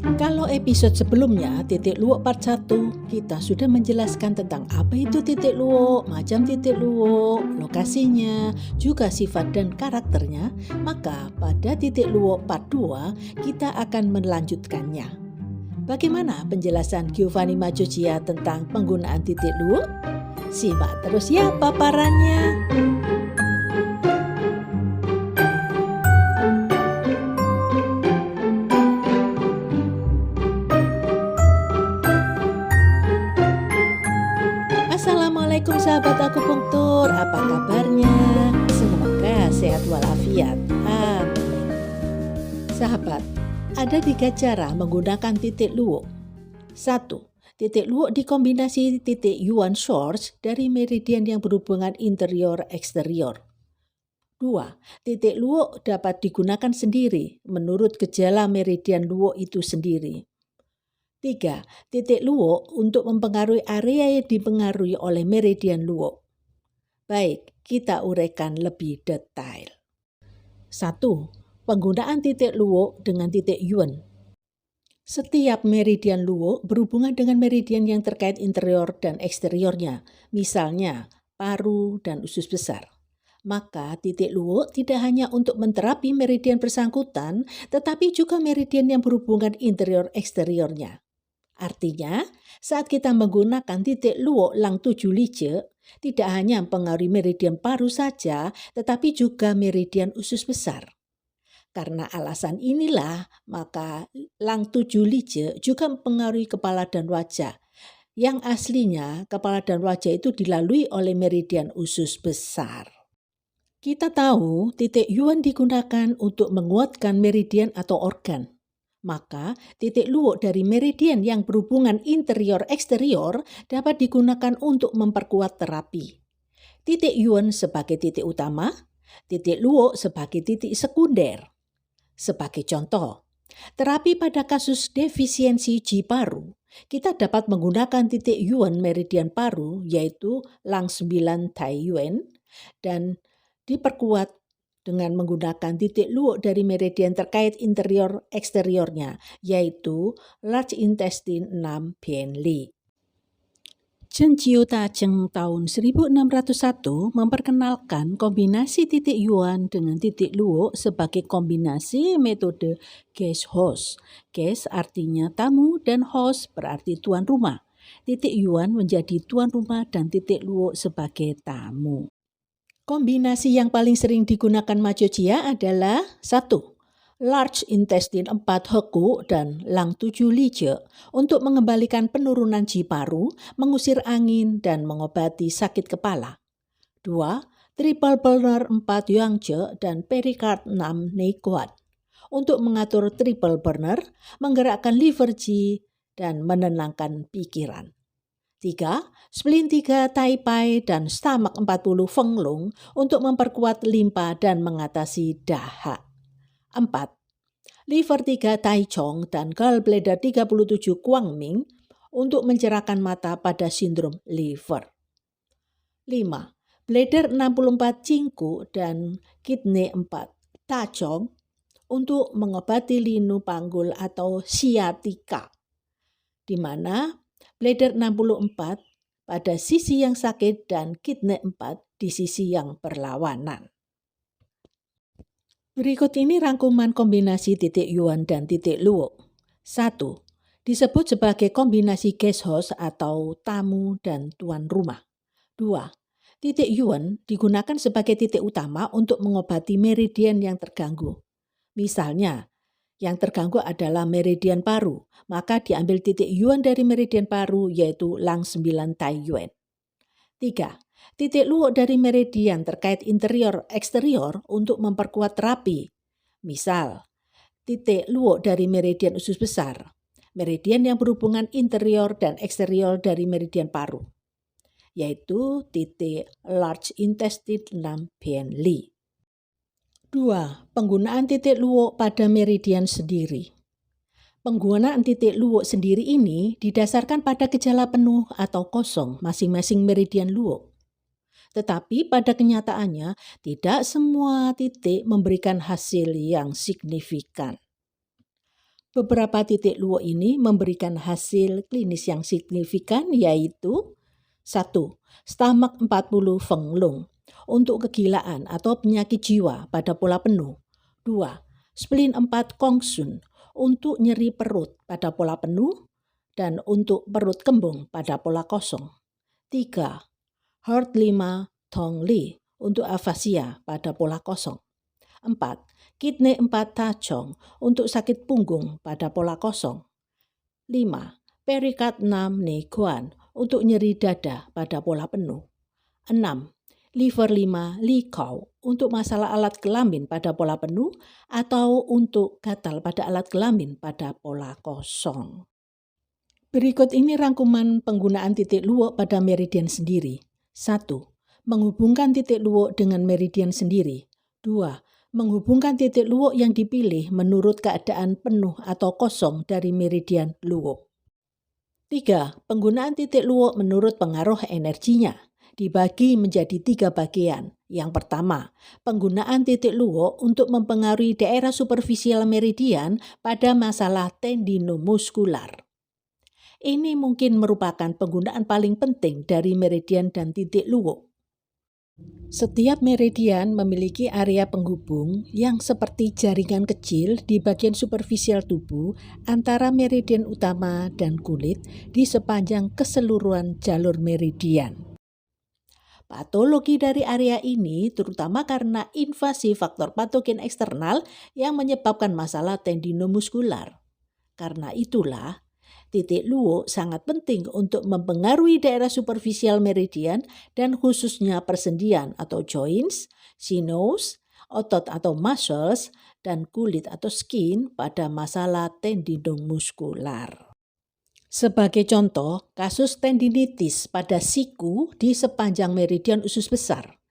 Kalau episode sebelumnya, titik luwuk part 1, kita sudah menjelaskan tentang apa itu titik luwuk, macam titik luwuk, lokasinya, juga sifat dan karakternya. Maka pada titik luwuk part 2, kita akan melanjutkannya. Bagaimana penjelasan Giovanni Maggiogia tentang penggunaan titik luwuk? Simak terus ya paparannya. Assalamualaikum sahabat akupunktur, apa kabarnya? Semoga sehat walafiat. Amin. Sahabat, ada 3 cara menggunakan titik luwuk. 1. Titik luwuk dikombinasi titik Yuan source dari meridian yang berhubungan interior-eksterior. 2. Titik luwuk dapat digunakan sendiri menurut gejala meridian luwuk itu sendiri. 3. Titik luwuk untuk mempengaruhi area yang dipengaruhi oleh meridian luwuk. Baik, kita uraikan lebih detail. 1. Penggunaan titik luwuk dengan titik Yuan. Setiap meridian luwuk berhubungan dengan meridian yang terkait interior dan eksteriornya, misalnya paru dan usus besar. Maka titik luwuk tidak hanya untuk menterapi meridian bersangkutan, tetapi juga meridian yang berhubungan interior-eksteriornya. Artinya, saat kita menggunakan titik luwuk Lang 7 Lice, tidak hanya mempengaruhi meridian paru saja, tetapi juga meridian usus besar. Karena alasan inilah, maka Lang 7 Lice juga mempengaruhi kepala dan wajah. Yang aslinya, kepala dan wajah itu dilalui oleh meridian usus besar. Kita tahu titik Yuan digunakan untuk menguatkan meridian atau organ. Maka titik luwuk dari meridian yang berhubungan interior-eksterior dapat digunakan untuk memperkuat terapi. Titik Yuan sebagai titik utama, titik luwuk sebagai titik sekunder. Sebagai contoh, terapi pada kasus defisiensi Qi paru, kita dapat menggunakan titik Yuan meridian paru yaitu Lang 9 Tai Yuan dan diperkuat dengan menggunakan titik luwuk dari meridian terkait interior eksteriornya, yaitu large intestine 6 Bien Li. Chen Jiu-Tacheng tahun 1601 memperkenalkan kombinasi titik Yuan dengan titik luwuk sebagai kombinasi metode guest host. Guest artinya tamu dan host berarti tuan rumah. Titik Yuan menjadi tuan rumah dan titik luwuk sebagai tamu. Kombinasi yang paling sering digunakan Maggiogia adalah 1. Large intestine 4 Heku dan Lang 7 Lice untuk mengembalikan penurunan Qi paru, mengusir angin, dan mengobati sakit kepala. 2. Triple burner 4 Yangzhe dan Pericard 6 Neiguan untuk mengatur triple burner, menggerakkan liver Qi, dan menenangkan pikiran. 3. Spleen 3 Taipai dan Stomach 40 Fenglong untuk memperkuat limpa dan mengatasi dahak. 4. Liver 3 Taichong dan Gallbladder 37 Guangming untuk mencerahkan mata pada sindrom liver. 5. Bladder 64 Cingku dan Kidney 4 Tachong untuk mengobati linu panggul atau sciatica, di mana bladder 64 pada sisi yang sakit dan kidney 4 di sisi yang berlawanan. Berikut ini rangkuman kombinasi titik Yuan dan titik luwuk. 1. Disebut sebagai kombinasi guest host atau tamu dan tuan rumah. 2. Titik Yuan digunakan sebagai titik utama untuk mengobati meridian yang terganggu. Misalnya, yang terganggu adalah meridian paru, maka diambil titik Yuan dari meridian paru yaitu Lang 9 Tai Yuan. 3. Titik luwuk dari meridian terkait interior-eksterior untuk memperkuat terapi. Misal, titik luwuk dari meridian usus besar, meridian yang berhubungan interior dan eksterior dari meridian paru, yaitu titik large intestine 6 Bien Li. 2. Penggunaan titik luwuk pada meridian sendiri. Penggunaan titik luwuk sendiri ini didasarkan pada gejala penuh atau kosong masing-masing meridian luwuk. Tetapi pada kenyataannya tidak semua titik memberikan hasil yang signifikan. Beberapa titik luo ini memberikan hasil klinis yang signifikan, yaitu 1. Stomach 40 Feng Lung untuk kegilaan atau penyakit jiwa pada pola penuh. 2. Spleen 4 Kong Sun untuk nyeri perut pada pola penuh dan untuk perut kembung pada pola kosong. 3. Heart 5 Tong Li untuk afasia pada pola kosong. 4. Kidney 4 Tachong untuk sakit punggung pada pola kosong. 5. Pericard 6 Neguan untuk nyeri dada pada pola penuh. 6. Liver 5 Likau untuk masalah alat kelamin pada pola penuh atau untuk gatal pada alat kelamin pada pola kosong. Berikut ini rangkuman penggunaan titik luo pada meridian sendiri. 1. Menghubungkan titik luo dengan meridian sendiri. 2. Menghubungkan titik luo yang dipilih menurut keadaan penuh atau kosong dari meridian luo. 3. Penggunaan titik luo menurut pengaruh energinya. Dibagi menjadi 3 bagian. Yang pertama, penggunaan titik luo untuk mempengaruhi daerah superficial meridian pada masalah tendinomuskular. Ini mungkin merupakan penggunaan paling penting dari meridian dan titik luo. Setiap meridian memiliki area penghubung yang seperti jaringan kecil di bagian superficial tubuh antara meridian utama dan kulit di sepanjang keseluruhan jalur meridian. Patologi dari area ini terutama karena invasi faktor patogen eksternal yang menyebabkan masalah tendinomuskular. Karena itulah, titik luo sangat penting untuk mempengaruhi daerah superficial meridian dan khususnya persendian atau joints, sinews, otot atau muscles, dan kulit atau skin pada masalah tendinomuskular. Sebagai contoh, kasus tendinitis pada siku di sepanjang meridian usus besar.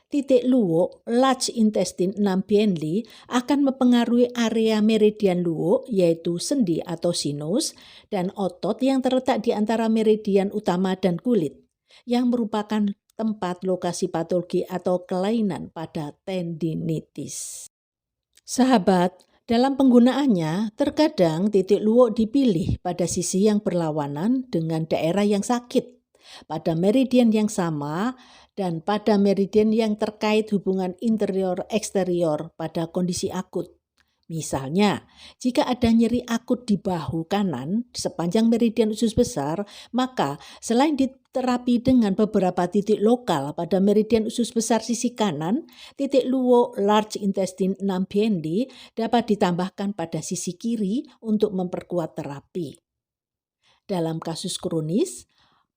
Titik luo large intestine 6 Bienli akan mempengaruhi area meridian luo yaitu sendi atau sinus dan otot yang terletak di antara meridian utama dan kulit yang merupakan tempat lokasi patologi atau kelainan pada tendinitis. Sahabat, dalam penggunaannya terkadang titik luo dipilih pada sisi yang berlawanan dengan daerah yang sakit, pada meridian yang sama dan pada meridian yang terkait hubungan interior-eksterior pada kondisi akut. Misalnya, jika ada nyeri akut di bahu kanan sepanjang meridian usus besar, maka selain diterapi dengan beberapa titik lokal pada meridian usus besar sisi kanan, titik luo large intestine 6 Bienli dapat ditambahkan pada sisi kiri untuk memperkuat terapi. Dalam kasus kronis,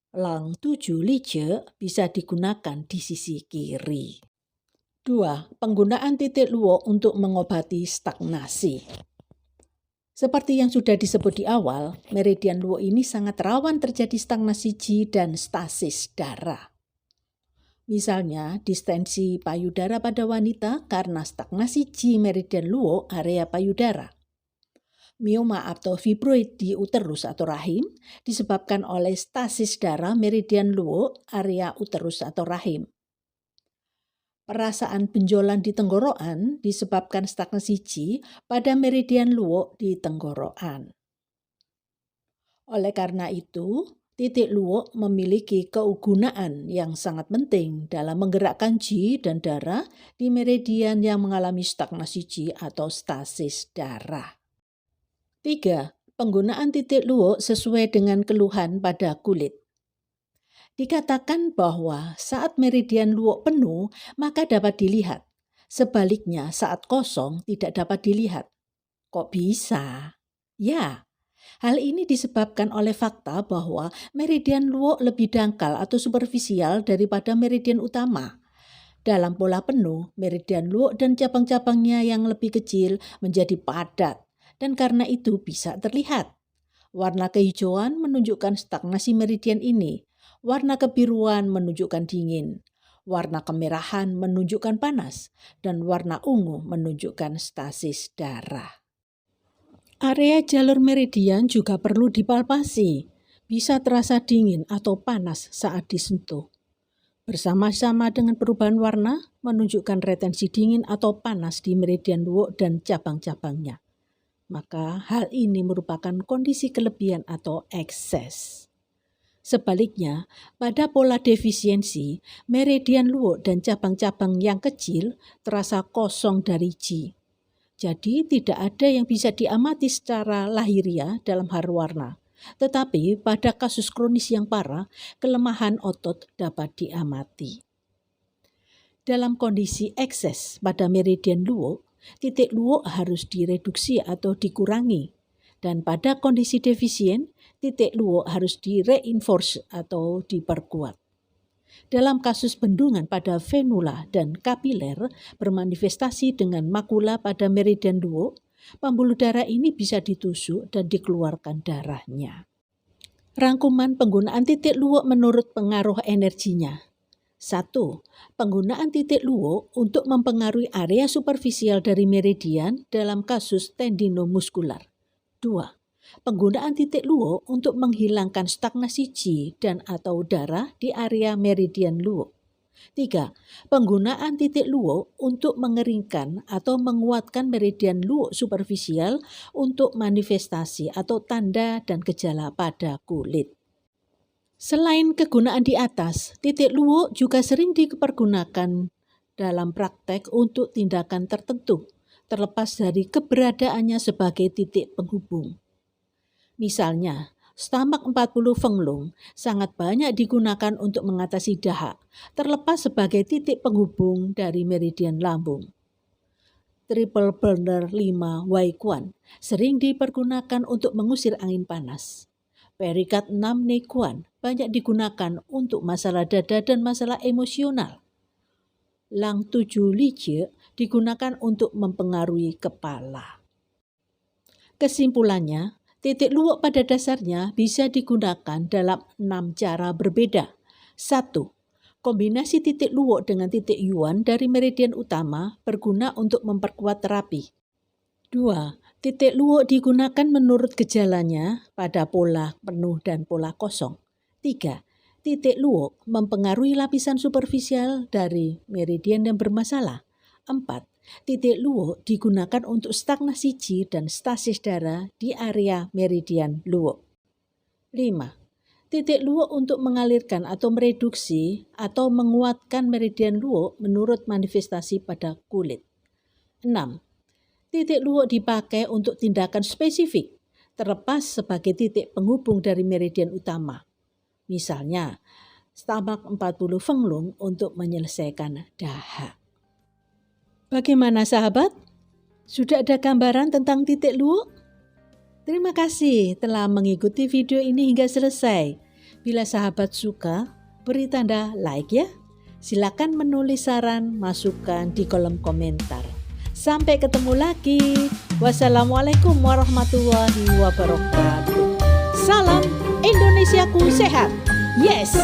Lang 7 Lige bisa digunakan di sisi kiri. 2. Penggunaan titik luo untuk mengobati stagnasi. Seperti yang sudah disebut di awal, meridian luo ini sangat rawan terjadi stagnasi qi dan stasis darah. Misalnya, distensi payudara pada wanita karena stagnasi qi meridian luo area payudara. Mioma atau fibroid di uterus atau rahim disebabkan oleh stasis darah meridian luo area uterus atau rahim. Perasaan benjolan di tenggorokan disebabkan stagnasi qi pada meridian luo di tenggorokan. Oleh karena itu, titik luo memiliki kegunaan yang sangat penting dalam menggerakkan qi dan darah di meridian yang mengalami stagnasi qi atau stasis darah. 3. Penggunaan titik luo sesuai dengan keluhan pada kulit. Dikatakan bahwa saat meridian luo penuh, maka dapat dilihat. Sebaliknya, saat kosong tidak dapat dilihat. Kok bisa? Ya, hal ini disebabkan oleh fakta bahwa meridian luo lebih dangkal atau superficial daripada meridian utama. Dalam pola penuh, meridian luo dan cabang-cabangnya yang lebih kecil menjadi padat. Dan karena itu bisa terlihat. Warna kehijauan menunjukkan stagnasi meridian ini. Warna kebiruan menunjukkan dingin. Warna kemerahan menunjukkan panas. Dan warna ungu menunjukkan stasis darah. Area jalur meridian juga perlu dipalpasi. Bisa terasa dingin atau panas saat disentuh. Bersama-sama dengan perubahan warna menunjukkan retensi dingin atau panas di meridian luo dan cabang-cabangnya. maka hal ini merupakan kondisi kelebihan atau ekses. Sebaliknya, pada pola defisiensi, meridian luwuk dan cabang-cabang yang kecil terasa kosong dari Qi. Jadi tidak ada yang bisa diamati secara lahiriah dalam hal warna. Tetapi pada kasus kronis yang parah, kelemahan otot dapat diamati. Dalam kondisi ekses pada meridian luwuk, titik luwuk harus direduksi atau dikurangi. Dan pada kondisi defisien, titik luwuk harus direinforce atau diperkuat. Dalam kasus bendungan pada venula dan kapiler bermanifestasi dengan makula pada meridian luwuk, pembuluh darah ini bisa ditusuk dan dikeluarkan darahnya. Rangkuman penggunaan titik luwuk menurut pengaruh energinya. 1. Penggunaan titik luwuk untuk mempengaruhi area superficial dari meridian dalam kasus tendinomuskular. 2. Penggunaan titik luwuk untuk menghilangkan stagnasi Qi dan atau darah di area meridian luwuk. 3. Penggunaan titik luwuk untuk mengeringkan atau menguatkan meridian luwuk superficial untuk manifestasi atau tanda dan gejala pada kulit. Selain kegunaan di atas, titik luwuk juga sering dipergunakan dalam praktek untuk tindakan tertentu, terlepas dari keberadaannya sebagai titik penghubung. Misalnya, Stamak 40 Fenglong sangat banyak digunakan untuk mengatasi dahak, terlepas sebagai titik penghubung dari meridian lambung. Triple burner 5 Wai Quan sering dipergunakan untuk mengusir angin panas. Perikat 6 Nei Quan banyak digunakan untuk masalah dada dan masalah emosional. Lang 7 Li Jie digunakan untuk mempengaruhi kepala. Kesimpulannya, titik luwuk pada dasarnya bisa digunakan dalam 6 cara berbeda. 1. Kombinasi titik luwuk dengan titik yuan dari meridian utama berguna untuk memperkuat terapi. 2. Titik luwuk digunakan menurut gejalanya pada pola penuh dan pola kosong. 3. Titik luwuk mempengaruhi lapisan superficial dari meridian yang bermasalah. 4. Titik luwuk digunakan untuk stagnasi Qi dan stasis darah di area meridian luwuk. 5. Titik luwuk untuk mengalirkan atau mereduksi atau menguatkan meridian luwuk menurut manifestasi pada kulit. 6. Titik luwuk dipakai untuk tindakan spesifik, terlepas sebagai titik penghubung dari meridian utama. Misalnya, Stamak 40 Fenglong untuk menyelesaikan dahak. Bagaimana sahabat? Sudah ada gambaran tentang titik luwuk? Terima kasih telah mengikuti video ini hingga selesai. Bila sahabat suka, beri tanda like ya. Silakan menulis saran, masukan di kolom komentar. Sampai ketemu lagi. Wassalamualaikum warahmatullahi wabarakatuh. Salam Indonesiaku sehat. Yes!